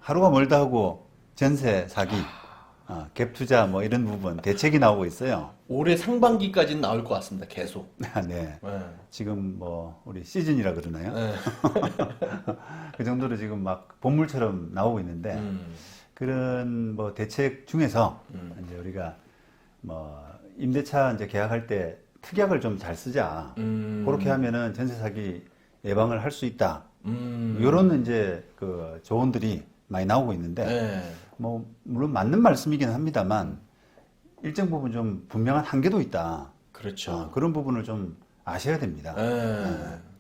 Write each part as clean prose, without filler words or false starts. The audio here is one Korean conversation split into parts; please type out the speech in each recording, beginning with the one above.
하루가 멀다 하고 전세 사기, 갭 투자 뭐 이런 부분 대책이 나오고 있어요. 올해 상반기까지는 나올 것 같습니다. 계속. 네. 네. 지금 뭐 우리 시즌이라 그러나요? 네. 그 정도로 지금 막 본물처럼 나오고 있는데 그런 뭐 대책 중에서 이제 우리가 뭐 임대차 이제 계약할 때 특약을 좀 잘 쓰자. 그렇게 하면은 전세 사기 예방을 할 수 있다. 이런 이제 그 조언들이 많이 나오고 있는데 네. 뭐 물론 맞는 말씀이긴 합니다만 일정 부분 좀 분명한 한계도 있다. 그렇죠. 그런 부분을 좀 아셔야 됩니다. 네.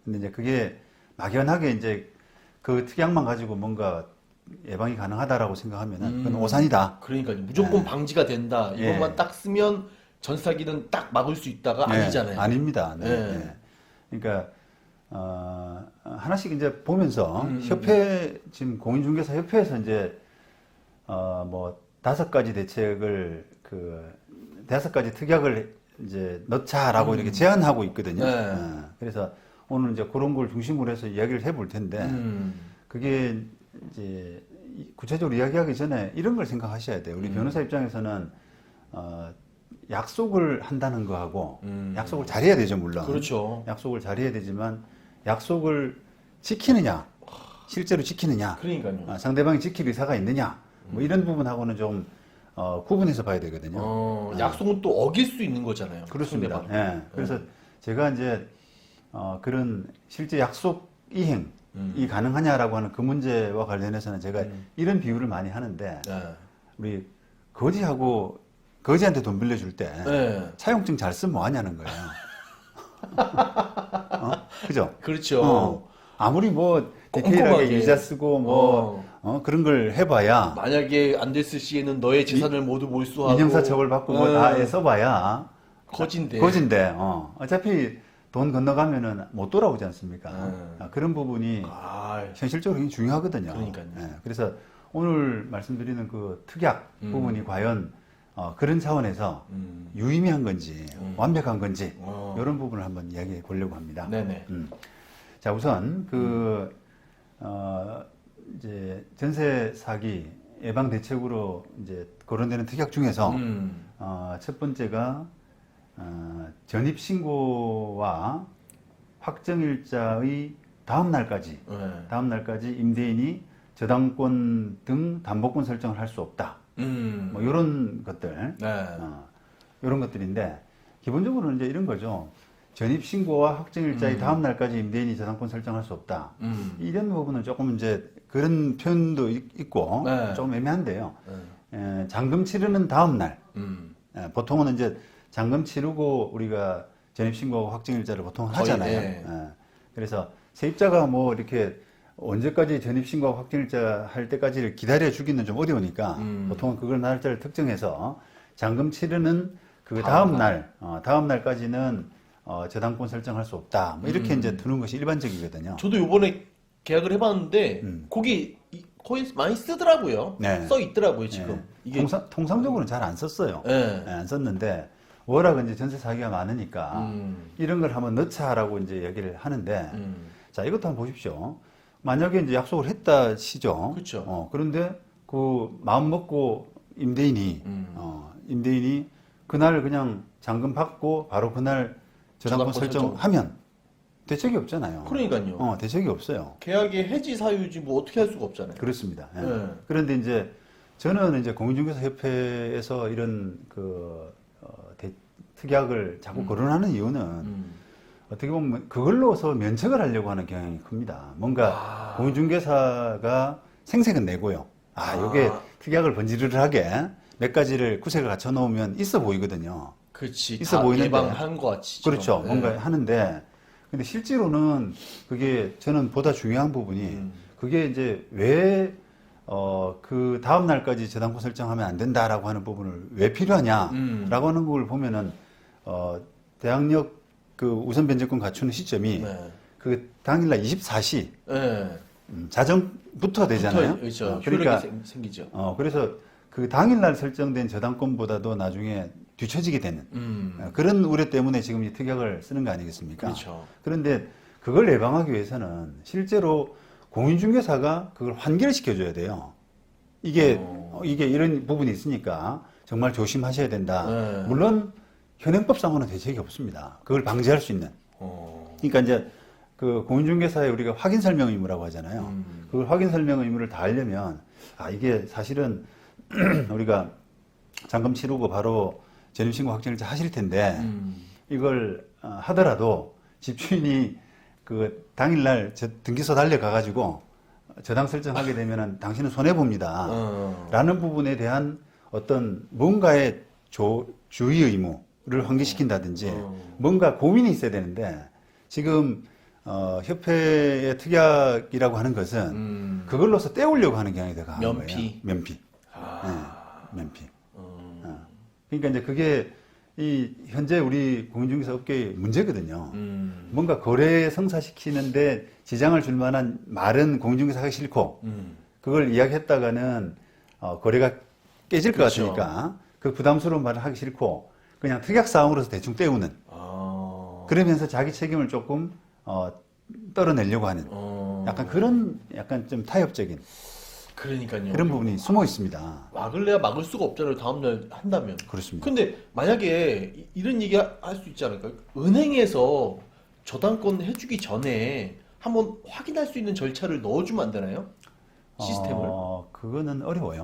근데 이제 그게 막연하게 이제 그 특약만 가지고 뭔가 예방이 가능하다라고 생각하면은 그건 오산이다. 그러니까 무조건 방지가 된다. 이것만 예. 딱 쓰면 전사기는 딱 막을 수 있다가 네, 아니잖아요. 아닙니다. 네, 네. 네. 그러니까 하나씩 이제 보면서 협회 지금 공인중개사 협회에서 이제 뭐 5가지 대책을 그 5가지 특약을 이제 넣자라고 이렇게 제안하고 있거든요. 네. 그래서 오늘 이제 그런 걸 중심으로 해서 이야기를 해볼 텐데 그게 이제 구체적으로 이야기하기 전에 이런 걸 생각하셔야 돼요. 우리 변호사 입장에서는 약속을 한다는 거하고 약속을 잘해야 되죠, 물론. 그렇죠. 약속을 잘해야 되지만 약속을 지키느냐, 실제로 지키느냐, 그러니까요. 상대방이 지킬 의사가 있느냐, 뭐 이런 부분하고는 좀 구분해서 봐야 되거든요. 약속은 또 어길 수 있는 거잖아요. 그렇습니다. 상대방이. 예. 그래서 제가 이제 그런 실제 약속 이행이 가능하냐라고 하는 그 문제와 관련해서는 제가 이런 비유를 많이 하는데 네. 우리 거지한테 돈 빌려줄 때 네. 차용증 잘 쓰면 뭐 하냐는 거예요. 그죠? 그렇죠. 아무리 뭐 꼼꼼하게. 디테일하게 이자 쓰고 뭐 그런 걸 해봐야 만약에 안 됐을 시에는 너의 재산을 모두 몰수하고 인형사 처벌 받고 뭐 다 써봐야 거진데. 거진데 어차피 돈 건너가면은 못 돌아오지 않습니까? 그런 부분이 아, 현실적으로 굉장히 중요하거든요. 그러니까요. 예, 그래서 오늘 말씀드리는 그 특약 부분이 과연 그런 차원에서 유의미한 건지 완벽한 건지 이런 부분을 한번 이야기해 보려고 합니다. 네네. 자, 우선 이제 전세 사기 예방 대책으로 이제 거론되는 특약 중에서 첫 번째가 전입 신고와 확정일자의 다음 날까지 임대인이 저당권 등 담보권 설정을 할 수 없다. 뭐 이런 것들, 이런 것들인데 기본적으로는 이제 이런 거죠. 전입 신고와 확정일자의 다음 날까지 임대인이 저당권 설정할 수 없다. 이런 부분은 조금 이제 그런 표현도 있고 조금 애매한데요. 잔금 치르는 다음 날, 보통은 이제 잔금 치르고 우리가 전입 신고하고 확정일자를 보통 하잖아요. 그래서 세입자가 뭐 이렇게 언제까지 전입신고하고 확정일자 할 때까지를 기다려 주기는 좀 어려우니까 보통은 그걸 날짜를 특정해서 잔금 치르는 그 다음 날까지는 저당권 설정할 수 없다. 뭐 이렇게 이제 두는 것이 일반적이거든요. 저도 요번에 계약을 해봤는데 거기 거의 많이 쓰더라고요. 네. 써 있더라고요 지금. 이게 통상적으로는 잘 안 썼어요. 네. 안 썼는데 워낙 이제 전세 사기가 많으니까 이런 걸 한번 넣자라고 이제 얘기를 하는데 자, 이것도 한번 보십시오. 만약에 이제 약속을 했다 시죠. 그렇죠. 그런데 그 마음 먹고 임대인이 그날 그냥 잔금 받고 바로 그날 저당권 설정하면 대책이 없잖아요. 그러니까요. 대책이 없어요. 계약의 해지 사유지 뭐 어떻게 할 수가 없잖아요. 그렇습니다. 예. 네. 그런데 이제 저는 이제 공인중개사 협회에서 이런 특약을 자꾸 거론하는 이유는 어떻게 보면 그걸로서 면책을 하려고 하는 경향이 큽니다. 뭔가 공인중개사가 생색은 내고요. 이게 특약을 번지르르하게 몇 가지를 구색을 갖춰 놓으면 있어 보이거든요. 그렇지. 있어 다 보이는데. 예방한 것 같이. 지금. 그렇죠. 네. 뭔가 하는데 근데 실제로는 그게 저는 보다 중요한 부분이 그게 이제 왜 그 다음 날까지 저당권 설정하면 안 된다라고 하는 부분을 왜 필요하냐라고 하는 걸 보면은 대항력 그 우선 변제권 갖추는 시점이 그 당일날 24시 자정부터 되잖아요. 그렇죠. 그러니까 생기죠. 그래서 그 당일날 설정된 저당권보다도 나중에 뒤처지게 되는 그런 우려 때문에 지금 이 특약을 쓰는 거 아니겠습니까? 그렇죠. 그런데 그걸 예방하기 위해서는 실제로 공인중개사가 그걸 환기를 시켜줘야 돼요. 이게 이런 부분이 있으니까 정말 조심하셔야 된다. 네. 물론 현행법상으로는 대책이 없습니다. 그걸 방지할 수 있는. 그러니까 이제 그 공인중개사에 우리가 확인 설명 의무라고 하잖아요. 그걸 확인 설명 의무를 다 하려면 이게 사실은 우리가 잔금 치르고 바로 전입신고 확정일자 하실 텐데 이걸 하더라도 집주인이 그 당일날 등기소 달려가가지고 저당 설정하게 되면은 당신은 손해봅니다. 라는 부분에 대한 어떤 뭔가의 주의 의무를 환기시킨다든지 뭔가 고민이 있어야 되는데 지금 협회의 특약이라고 하는 것은 그걸로서 때우려고 하는 경향이 더 강한 면피. 거예요. 면피. 면피. 그러니까 이제 그게 이 현재 우리 공인중개사 업계의 문제거든요. 뭔가 거래 성사시키는데 지장을 줄 만한 말은 공인중개사 하기 싫고 그걸 이야기했다가는 거래가 깨질 것 그렇죠. 같으니까 그 부담스러운 말을 하기 싫고 그냥 특약사항으로서 대충 때우는 그러면서 자기 책임을 조금 떨어내려고 하는 약간 그런 약간 좀 타협적인 그러니까요. 그런 부분이 숨어 있습니다. 막을래야 막을 수가 없잖아요. 다음날 한다면. 그렇습니다. 근데 만약에 이런 얘기 할 수 있지 않을까요? 은행에서 저당권 해주기 전에 한번 확인할 수 있는 절차를 넣어주면 안 되나요? 시스템을. 그거는 어려워요.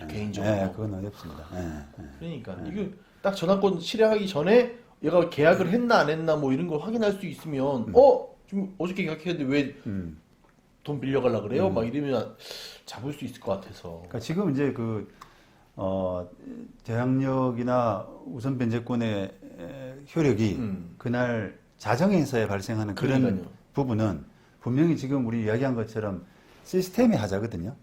개인적으로. 네, 그건 어렵습니다. 그러니까 이게 딱 저당권 실행하기 전에 얘가 계약을 했나 안 했나 뭐 이런 걸 확인할 수 있으면 지금 어저께 계약했는데 왜 돈 빌려가려고 그래요? 막 이러면 잡을 수 있을 것 같아서. 그러니까 지금 이제 대항력이나 우선 변제권의 효력이 그날 자정에서야 발생하는 그런 그러니까요. 부분은 분명히 지금 우리 이야기한 것처럼 시스템의 하자거든요.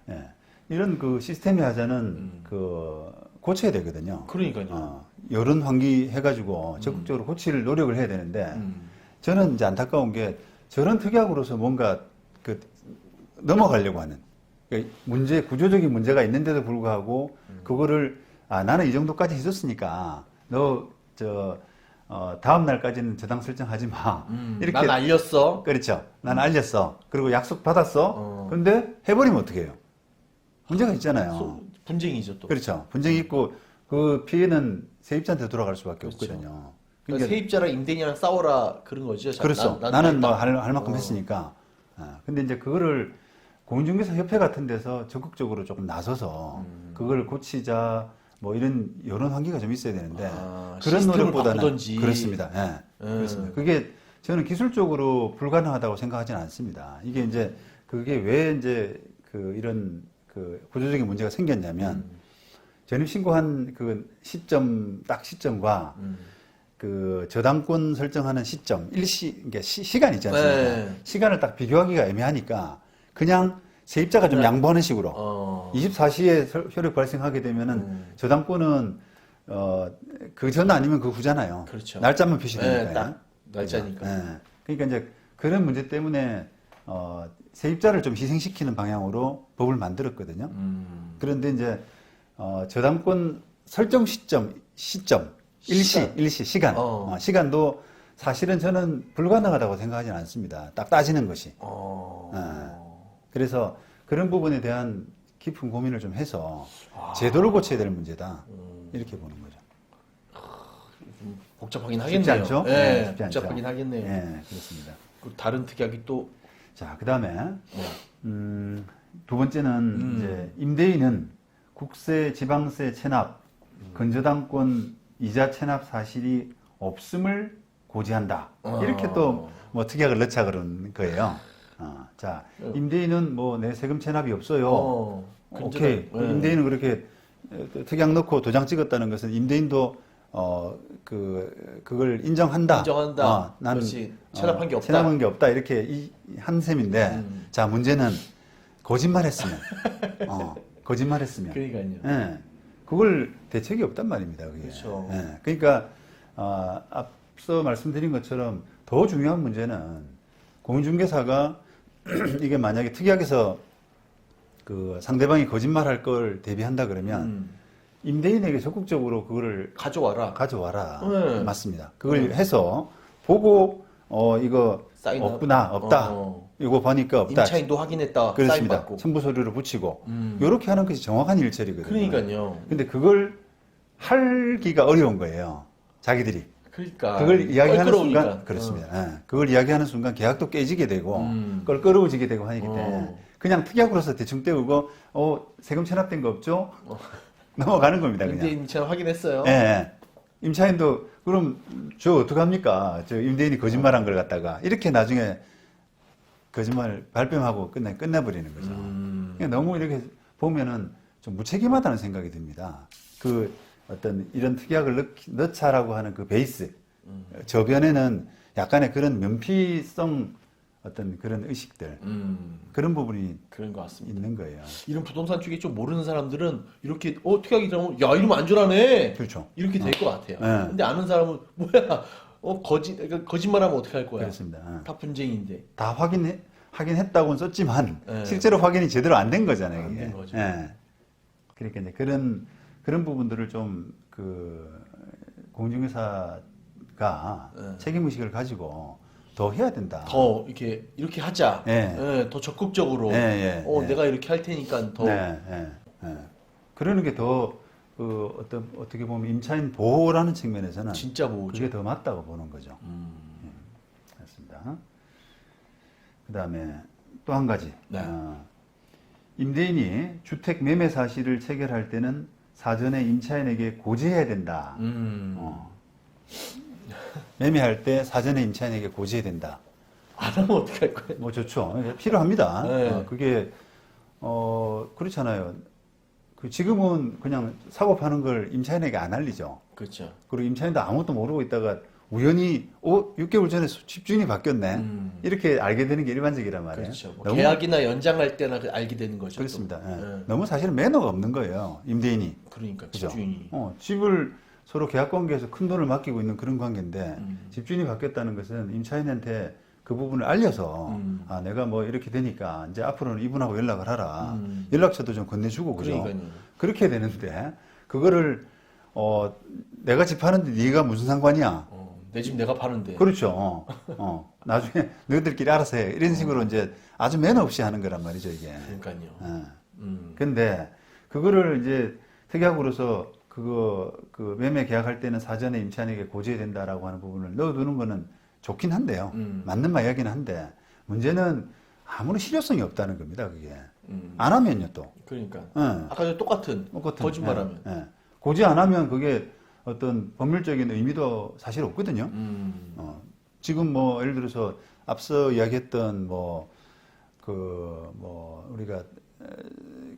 예. 이런 그 시스템의 하자는 고쳐야 되거든요. 그러니까요. 여론 환기 해가지고 적극적으로 고칠 노력을 해야 되는데 저는 이제 안타까운 게 저런 특약으로서 뭔가 넘어가려고 하는 그러니까 구조적인 문제가 있는데도 불구하고 그거를 나는 이 정도까지 있었으니까 너 다음 날까지는 저당 설정하지 마. 이렇게 난 알렸어. 그렇죠. 난 알렸어. 그리고 약속 받았어. 근데 해버리면 어떻게 해요? 문제가 있잖아요. 분쟁이죠 또. 그렇죠. 분쟁이 있고 그 피해는 세입자한테 돌아갈 수밖에 그렇죠. 없거든요. 그러니까 세입자랑 임대인이랑 싸워라 그런 거죠. 그렇죠. 나는 뭐 할 만큼 했으니까. 근데 이제 그거를 공인중개사 협회 같은 데서 적극적으로 조금 나서서 그걸 고치자 뭐 이런 여론 환기가 좀 있어야 되는데 그런 노력보다는 바꾸던지. 그렇습니다. 그렇습니다. 그게 저는 기술적으로 불가능하다고 생각하지는 않습니다. 이게 이제 그게 왜 이제 이런 구조적인 문제가 생겼냐면 전입 신고한 시점과 저당권 설정하는 시점, 그러니까 시간 있지 않습니까? 네. 시간을 딱 비교하기가 애매하니까 그냥 세입자가 좀 양보하는 식으로 24시에 효력 발생하게 되면은 저당권은 그 전 아니면 그 후잖아요. 그렇죠. 날짜만 표시되니까요. 딱 날짜니까. 그러니까 이제 그런 문제 때문에 세입자를 좀 희생시키는 방향으로 법을 만들었거든요. 그런데 이제 저당권 설정 시점 일시 시간 시간도 사실은 저는 불가능하다고 생각하지는 않습니다. 딱 따지는 것이. 그래서 그런 부분에 대한 깊은 고민을 좀 해서 제도를 고쳐야 될 문제다. 이렇게 보는 거죠. 좀 복잡하긴 쉽지 하겠네요. 않죠? 네, 쉽지 않죠. 복잡하긴 하겠네요. 네, 그렇습니다. 그 다른 특약이 또 자, 그 다음에 두 번째는 이제 임대인은 국세, 지방세 체납, 근저당권 이자 체납 사실이 없음을 고지한다. 이렇게 또 뭐 특약을 넣자 그런 거예요. 자, 임대인은 뭐 내 세금 체납이 없어요. 오케이. 임대인은 그렇게 특약 넣고 도장 찍었다는 것은 임대인도 그걸 인정한다. 나는 그렇지. 체납한 게 없다. 체납한 게 없다. 이렇게 한 셈인데, 자, 문제는 거짓말했으면, 거짓말했으면. 그러니까요. 예, 그걸 대책이 없단 말입니다. 그게. 그렇죠. 예, 그러니까 앞서 말씀드린 것처럼 더 중요한 문제는 공인중개사가 이게 만약에 특약에서 상대방이 거짓말할 걸 대비한다 그러면 임대인에게 적극적으로 그거를 가져와라. 가져와라. 네. 맞습니다. 그걸 해서 보고 이거 사인 없구나, 없다. 이거 보니까 없다. 임차인도 확인했다. 사인 그렇습니다. 받고. 첨부 서류를 붙이고 요렇게 하는 것이 정확한 일처리거든요. 그러니까요. 근데 그걸 하기가 어려운 거예요. 자기들이. 그러니까 그걸 이야기하는 껄끄러우니까. 순간 그렇습니다. 예. 그걸 이야기하는 순간 계약도 깨지게 되고 껄끄러워지게 되고 하기 때문에 그냥 특약으로서 대충 떼우고 세금 체납된 거 없죠? 넘어가는 겁니다. 임대 그냥. 임차인 확인했어요. 예, 예. 임차인도 그럼 저 어떡합니까? 저 임대인이 거짓말한 걸 갖다가 이렇게 나중에 거짓말 발뺌하고 끝내버리는 거죠. 그러니까 너무 이렇게 보면은 좀 무책임하다는 생각이 듭니다. 그 어떤 이런 특약을 넣자라고 하는 그 베이스 저변에는 약간의 그런 면피성 어떤 그런 의식들 그런 부분이 그런 것 같습니다. 있는 거예요. 이런 부동산 쪽에 좀 모르는 사람들은 이렇게 특약이 들어오면 야 이러면 안전하네. 그렇죠. 이렇게 될 것 같아요. 네. 근데 아는 사람은 뭐야 거짓말하면 어떻게 할 거야. 그렇습니다. 다 분쟁인데. 다 하긴 했다고는 썼지만 네. 실제로 확인이 제대로 안 된 거잖아요. 안 이게. 된 거죠. 예. 그러니까 이제 그런 부분들을 좀 그 공중회사가 네. 책임 의식을 가지고 더 해야 된다. 더 이렇게 하자. 예. 예, 더 적극적으로. 예, 예, 예. 내가 이렇게 할 테니까 더. 네, 네, 네. 그러는 게 더 어떻게 보면 임차인 보호라는 측면에서는 진짜 보호죠. 그게 더 맞다고 보는 거죠. 그렇습니다. 그다음에 또 한 가지. 네. 임대인이 주택 매매 사실을 체결할 때는 사전에 임차인에게 고지해야 된다. 매매할 때 사전에 임차인에게 고지해야 된다. 안 하면 어떻게 할 거예요? 뭐 좋죠. 필요합니다. 네. 그게 그렇잖아요. 지금은 그냥 사고 파는 걸 임차인에게 안 알리죠. 그렇죠. 그리고 임차인도 아무것도 모르고 있다가 우연히 6개월 전에 집주인이 바뀌었네. 이렇게 알게 되는 게 일반적이란 말이에요. 그렇죠. 뭐 너무 계약이나 연장할 때나 알게 되는 거죠. 그렇습니다. 또. 예. 예. 너무 사실은 매너가 없는 거예요. 임대인이. 그러니까 그죠? 집주인이. 집을 서로 계약 관계에서 큰 돈을 맡기고 있는 그런 관계인데 집주인이 바뀌었다는 것은 임차인한테 그 부분을 알려서 내가 뭐 이렇게 되니까 이제 앞으로는 이분하고 연락을 하라. 연락처도 좀 건네주고 그죠? 그러니까요. 그렇게 되는데 그거를 내가 집 파는데 네가 무슨 상관이야? 내 집 내가 파는데. 그렇죠. 나중에 너희들끼리 알아서 해. 이런 식으로 이제 아주 매너 없이 하는 거란 말이죠 이게. 그러니까요. 근데 그거를 이제 특약으로서 그 매매 계약할 때는 사전에 임차인에게 고지해야 된다라고 하는 부분을 넣어두는 거는 좋긴 한데요. 맞는 이야기는 한데 문제는 아무런 실효성이 없다는 겁니다. 그게 안 하면요 또. 그러니까. 예. 아까 똑같은 거짓말하면. 예. 고지 안 하면 그게 어떤 법률적인 의미도 사실 없거든요. 지금 뭐 예를 들어서 앞서 이야기했던 우리가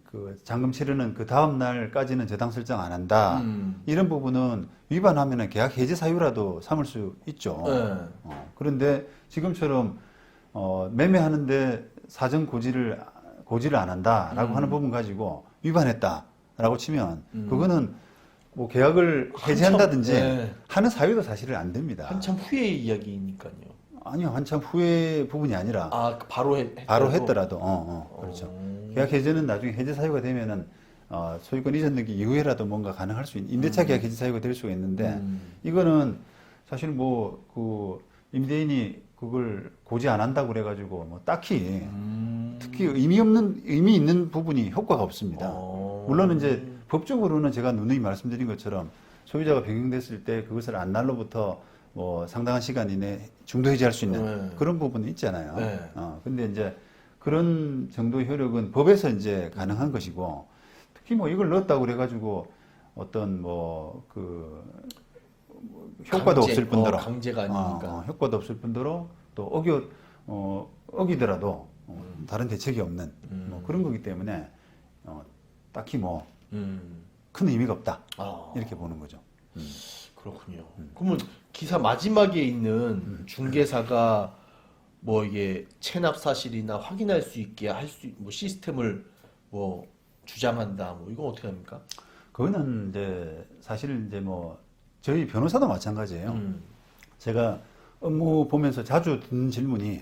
그 잔금 치르는 그 다음 날까지는 저당 설정 안 한다. 이런 부분은 위반하면은 계약 해지 사유라도 삼을 수 있죠. 네. 그런데 지금처럼 매매하는데 사전 고지를 안 한다라고 하는 부분 가지고 위반했다라고 치면 그거는 뭐 계약을 해지한다든지 네. 하는 사유도 사실은 안 됩니다. 한참 후의 이야기니까요. 아니요, 한참 후의 부분이 아니라 바로 했더라도 그렇죠. 계약 해제는 나중에 해제 사유가 되면은 소유권 이전 등기 이후에라도 뭔가 가능할 수 있는 임대차 계약 해제 사유가 될 수가 있는데 이거는 사실 그 임대인이 그걸 고지 안 한다고 그래가지고 뭐 딱히 특히 의미 있는 부분이 효과가 없습니다. 물론 이제 법적으로는 제가 누누이 말씀드린 것처럼 소유자가 변경됐을 때 그것을 안 날로부터 뭐 상당한 시간 이내 중도 해지할 수 있는 그런 부분이 있잖아요. 네. 근데 이제 그런 정도의 효력은 법에서 이제 가능한 것이고 특히 뭐 이걸 넣었다고 그래가지고 어떤 효과도 없을 뿐더러 강제가 아니니까 효과도 없을 뿐더러 또 어기더라도 다른 대책이 없는 뭐 그런 거기 때문에 딱히 뭐 큰 의미가 없다 이렇게 보는 거죠. 그렇군요. 그러면 기사 마지막에 있는 중개사가 뭐 이게 체납 사실이나 확인할 수 있게 뭐 시스템을 뭐 주장한다. 뭐 이건 어떻게 합니까? 그거는 이제 사실 이제 뭐 저희 변호사도 마찬가지예요. 제가 업무 보면서 자주 듣는 질문이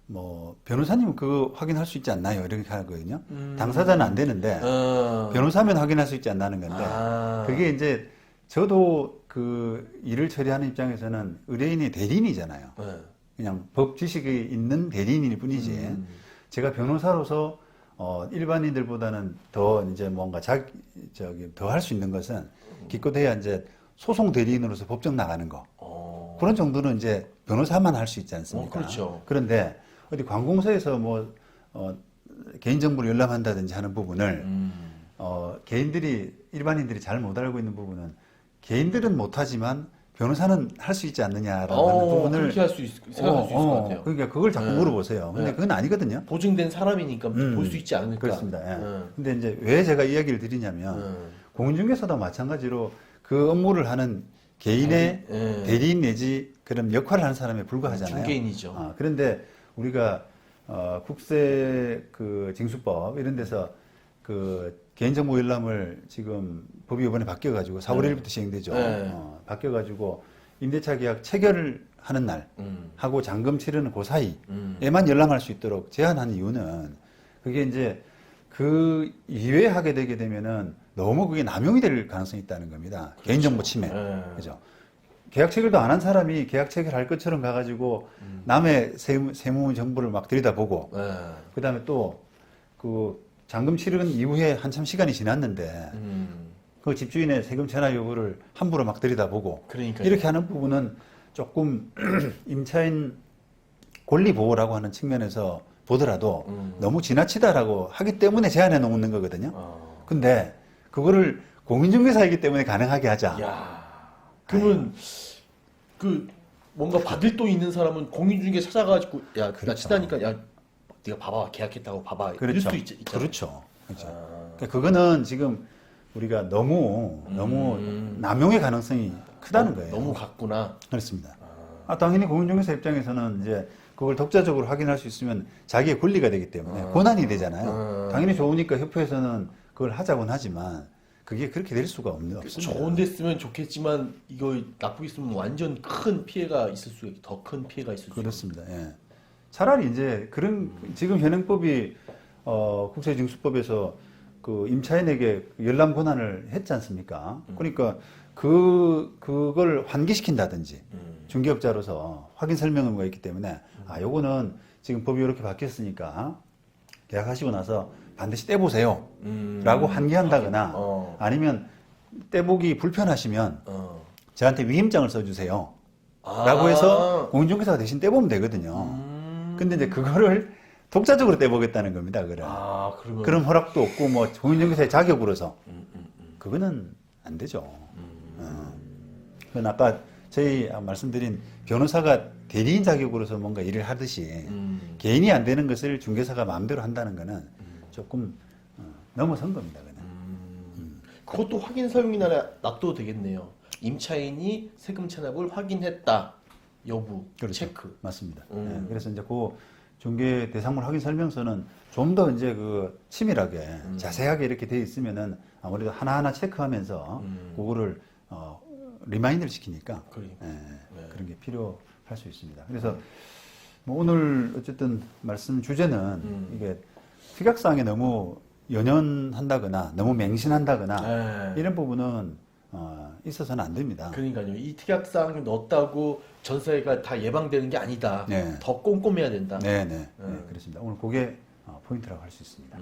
뭐 변호사님은 그거 확인할 수 있지 않나요? 이렇게 하거든요. 당사자는 안 되는데 변호사면 확인할 수 있지 않나는 건데 그게 이제 저도 그 일을 처리하는 입장에서는 의뢰인이 대리인이잖아요. 네. 그냥 법 지식이 있는 대리인일 뿐이지. 제가 변호사로서 일반인들보다는 더 이제 뭔가 더 할 수 있는 것은 기껏해야 이제 소송 대리인으로서 법정 나가는 거. 그런 정도는 이제 변호사만 할 수 있지 않습니까? 그렇죠. 그런데 어디 관공서에서 뭐 개인정보를 열람한다든지 하는 부분을 일반인들이 잘 못 알고 있는 부분은 개인들은 못하지만 변호사는 할 수 있지 않느냐라는 부분을 그렇게 생각할 수 있을 것 같아요. 그러니까 그걸 자꾸 물어보세요. 근데 그건 아니거든요. 보증된 사람이니까 볼 수 있지 않을까. 그렇습니다. 예. 근데 이제 왜 제가 이야기를 드리냐면 공인중개사도 마찬가지로 그 업무를 하는 개인의 대리인 내지 그런 역할을 하는 사람에 불과하잖아요. 중개인이죠. 그런데 우리가 국세 그 징수법 이런 데서 그 개인정보 열람을 지금 법이 이번에 바뀌어가지고 4월 1일부터 시행되죠. 바뀌어가지고 임대차 계약 체결을 하는 날 하고 잔금 치르는 그 사이에만 열람할 수 있도록 제한한 이유는 그게 이제 그 이외에 하게 되게 되면은 너무 그게 남용이 될 가능성이 있다는 겁니다. 그렇죠. 개인정보 침해. 그죠. 계약 체결도 안 한 사람이 계약 체결할 것처럼 가가지고 남의 세무 정보를 막 들여다보고 그 다음에 또 그 잔금 치르는 이후에 한참 시간이 지났는데 그 집주인의 세금 전화 여부를 함부로 막 들여다보고 그러니까요. 이렇게 하는 부분은 조금 임차인 권리 보호라고 하는 측면에서 보더라도 너무 지나치다라고 하기 때문에 제한해 놓는 거거든요. 근데 그거를 공인중개사이기 때문에 가능하게 하자. 야, 그러면 그 뭔가 받을 돈 있는 사람은 공인중개사 찾아가지고 야, 나 친다니까 야, 네가 봐봐 계약했다고 봐봐. 이럴 그렇죠. 수도 있잖아요. 그렇죠. 그러니까 그거는 지금 우리가 너무 남용의 가능성이 크다는 거예요. 너무 같구나. 그렇습니다. 당연히 공인중개사 입장에서는 이제 그걸 독자적으로 확인할 수 있으면 자기의 권리가 되기 때문에 권한이 되잖아요. 당연히 좋으니까 협회에서는 그걸 하자곤 하지만 그게 그렇게 될 수가 없습니다. 좋은 데 쓰면 좋겠지만 이거 나쁘게 쓰면 완전 큰 피해가 있을 수, 더 큰 피해가 있을 수. 그렇습니다. 예. 차라리 이제 그런 지금 현행법이 국세징수법에서 그 임차인에게 열람 권한을 했지 않습니까? 그러니까 그걸 환기시킨다든지 중개업자로서 확인 설명 의무가 있기 때문에 요거는 지금 법이 이렇게 바뀌었으니까 계약하시고 나서 반드시 떼보세요 라고 환기한다거나 아니면 떼보기 불편하시면 저한테 위임장을 써주세요 라고 해서 공인중개사가 대신 떼보면 되거든요. 근데 이제 그거를 독자적으로 떼보겠다는 겁니다. 그러면. 그런 허락도 없고 뭐 공인중개사의 자격으로서 그거는 안 되죠. 그건 아까 저희 말씀드린 변호사가 대리인 자격으로서 뭔가 일을 하듯이 개인이 안 되는 것을 중개사가 마음대로 한다는 거는 조금 넘어선 겁니다. 그것도 확인 사용이나 놔둬도 되겠네요. 임차인이 세금 체납을 확인했다. 여부, 그렇죠. 체크. 맞습니다. 네, 그래서 이제 그 중개 대상물 확인 설명서는 좀 더 이제 그 치밀하게 자세하게 이렇게 돼 있으면은 아무래도 하나하나 체크하면서 그거를 리마인드를 시키니까 그런 게 필요할 수 있습니다. 그래서 뭐 오늘 어쨌든 말씀 주제는 이게 특약사항에 너무 연연한다거나 너무 맹신한다거나 이런 부분은 있어서는 안 됩니다. 그러니까요. 이 특약사항을 넣었다고 전세가 다 예방되는 게 아니다. 더 꼼꼼해야 된다. 네, 그렇습니다. 오늘 그게 포인트라고 할 수 있습니다.